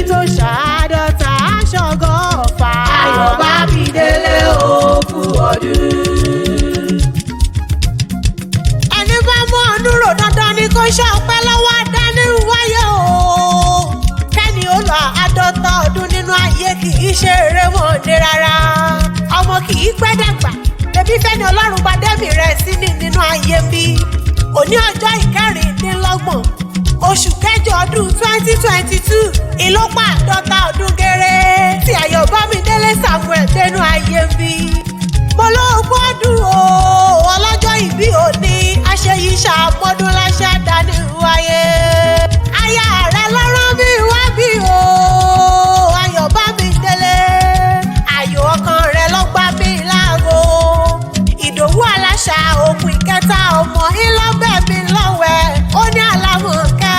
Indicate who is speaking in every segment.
Speaker 1: tó ṣàádọ́ta ṣọgọ́fà.
Speaker 2: Ayọ̀bámidélé ó kú ọdún.
Speaker 1: ẹni bá mú ọdún rò dandan ni kó ṣọpẹ́ lọ́wọ́ adániwáyé o. kẹ́ni ó lọ àádọ́ta ọdún nínú ayé kì í ṣe erémọ̀dé rárá. ọmọ kì í pẹ́ dàgbà bébí fẹ́ni ọlọ́run bá dẹ́mi rẹ̀ sí ni nínú ayé bí. òní ọjọ́ ìkẹrìndínlọ́gbọ̀n oṣù kẹjọ ọdún 2022 ìlọ́pọ̀ àádọ́ta ọdún gẹ́rẹ́ tí Ayọ̀bámidélé Samuel dénú ayé bí. mo ló gbọ́dún o ọlọ́jọ́ ìbí òní aṣèyí ṣàmọ́dún láṣẹ dání wáyé. aya rẹ̀ lọ́rọ́ mi wá bí o Ayọ̀bámidélé ayọ̀ ọkàn rẹ̀ ló gbà mí láago. Ìdòwú aláṣà òkú ìkẹta ọmọ ìlọ́bẹ̀ mi lọ́wẹ̀ ó ní àlàmọ̀kẹ́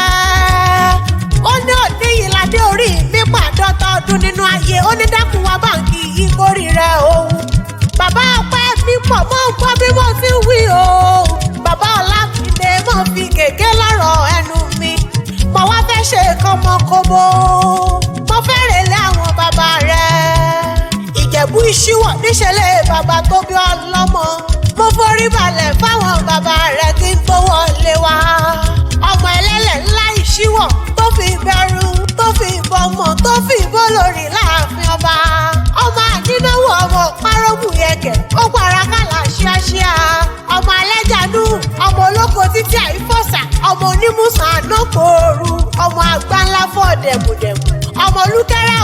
Speaker 1: ó ní òní ìlàdé orí mi pàdọ́tọ̀ ọdún nínú ayé ó ní dákun wá báǹkì ìkórè rẹ̀ òun. bàbá ọpẹ́ mi pọ̀ mọ́ gbọ́ bí mo ti wí o. bàbá Ọlámídé mọ̀ fi gègé lọ́rọ̀ ẹnu mi mo wá fẹ́ ṣe kọ́mọkóbó mo fẹ́ rèlé àwọn bàbá rẹ̀. Ìjẹ̀bú-Isiwo níṣẹ́lẹ̀ bàbá tó bí ọlọ́mọ mo forí balẹ̀ fáwọn bàbá rẹ̀ kí n tó wọlé wá. ọmọ ẹlẹ́lẹ̀ ńlá Ìṣíwò tó fi bẹ̀rù tó fi bọmọ tó fi bólórí láàfin ọba. ọmọ àdínáwó ọmọ párọ́mù yẹ̀kẹ̀ ó para kàlà ṣíáṣíá. ọmọ alẹ́jàdú ọmọ olóko títí àìfọ̀sà ọmọ onímùsàn ànákòòrú ọmọ àgbà ńlá fọ́ dẹ̀mùdẹ̀mù ọmọ olùkẹ́rẹ́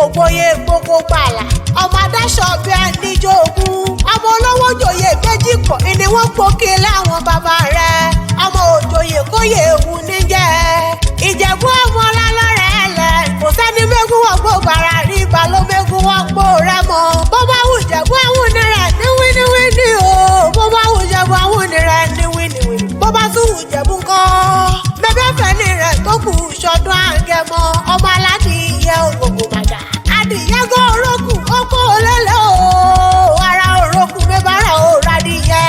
Speaker 1: ògbóyè gbogbo gbàlà ọmọ adáṣọ bí ẹni jogún ọmọ olówó jòyè méjì pọ̀ ni wọ́n pòkè láwọn bàbá rẹ̀ ọmọ òjòyè kóyè ewu níjẹ́. Ìjẹ̀bú ọmọ lálọ́rẹ̀ ẹ̀lẹ̀ kò sẹ́ni mẹ́gún wọ́gbó gbàrà rí ibà ló mẹ́gún wọ́gbó rẹ̀ mọ́. bó bá wù Ìjẹ̀bú àwọn ní rẹ̀ ní wíníwíní o bó bá wù Ìjẹ̀bú àwọn ní rẹ̀ ní wíníwíní bó bá tún wù Ìjẹ̀bú ńkọ́ bẹ́bẹ́ fẹ́ ní rẹ̀ tó kù ṣọdún àgẹ̀mọ́ ọmọ aládìyẹ ògògò màjà adìyẹ gò orókù ọkọ olélẹ̀ o ara orókù mẹ́bàárà ò radìyẹ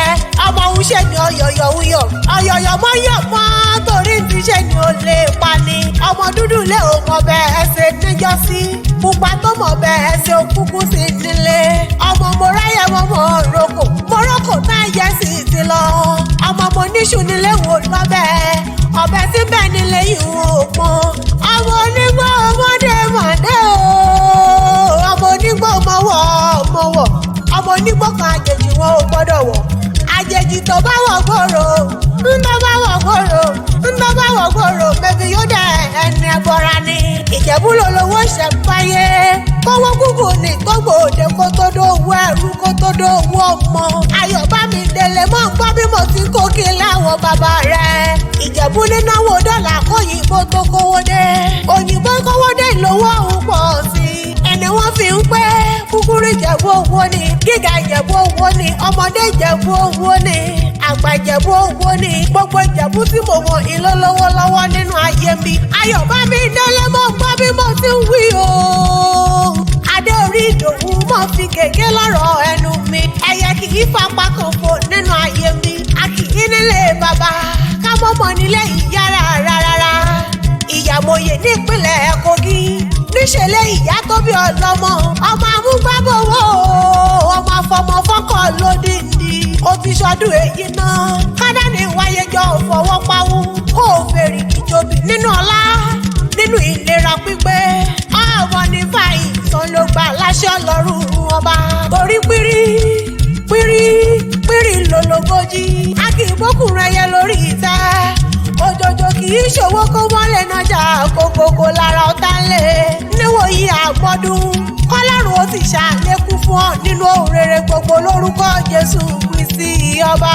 Speaker 1: ọmọ òun ṣe ni ọyọ̀yọ̀ mọ́yọ̀ mọ́ torí ti ṣe ni ó lè pa ni ọmọ dúdú lé o mọ̀ bẹ́ẹ̀ ṣe níjọ́sí pupa tó mọ̀ bẹ́ẹ̀ ṣe òkúkú sí nílé ọmọ mọ̀ráyẹ mọ̀rọ́kò náà yẹ sí ti lọ ọmọ mo níṣu nílé wò lọ́bẹ̀ ọbẹ̀ tí bẹ́ẹ̀ nílé yìí wò pọ́n ọmọ onígbọ́ ọmọdé mọ̀dé o ọmọ onígbọ́ mọ̀wọ̀ ọmọ onígbọ́ kan àjèjì wọn ò gbọ́dọ̀ wọ̀ àjèjì tó bá wọ̀ gbòòrò bẹ́bí yóò dẹ̀ ẹni ẹ̀bọ̀ra ni Ìjẹ̀bú lolówó ṣẹ̀fáyé kówó gúgù ní gbogbo òde kó tó dówó ẹrú kó tó dówó ọmọ Ayọ̀bámidélé mọ̀ ń gbọ́ bí mo ti kó kí láwọn bàbá rẹ̀ Ìjẹ̀bú nínáwó dọ́là kóyìnbó tó kówó dé òyìnbó kówó dé ìlówó òun pọ̀ sí ẹni wọ́n fi ń pé kúkúrú Ìjẹ̀bú owó ni gíga Ìjẹ̀bú owó ni ọmọdé Ìjẹ̀bú owó ni àgbà Ìjẹ̀bú owó ni gbogbo Ìjẹ̀bú tí mo mọ̀ ìlú lọ́wọ́lọ́wọ́ nínú ayé mi Ayọ̀bámidélé mọ̀ ń gbọ́ bí mo ti ń wí o. adé orí Ìdòwú mọ̀ fi gègé lọ́rọ̀ ẹnu mi ẹyẹ kì í fapá kan fò nínú ayé mi a kì í nílé bàbá ká mọ́mọ́ nílé ìyá rárá ìyàmòye nípínlẹ̀ Kogi níṣẹ̀lẹ̀ ìyá tó bí ọlọ́mọ ọmọ amúgbábọ̀wọ́ ọmọ afọmọfọ́kọ̀ lódìndí ó ti ṣọdún èyí náà kádà ní wáyé jọ fọwọ́ pawú kó o fèrè ìjòbí nínú ọlá nínú ìlera pípé ọmọ ní fàyè tán ló gbà láṣẹ Ọlọ́run ọba orí pírí lólogójì a kì í bókùnrin ẹyẹ lórí ìtẹ́ òjòjò kì í ṣòwò kó mọ́lẹ̀ nájà kókókó lára ọ̀tá ńlẹ̀ níwòyí àgbọ́dún kọ́lọ́run ó sì ṣàlékún fún ọ nínú ohun rere gbogbo lórúkọ Jésù Kristi ọba.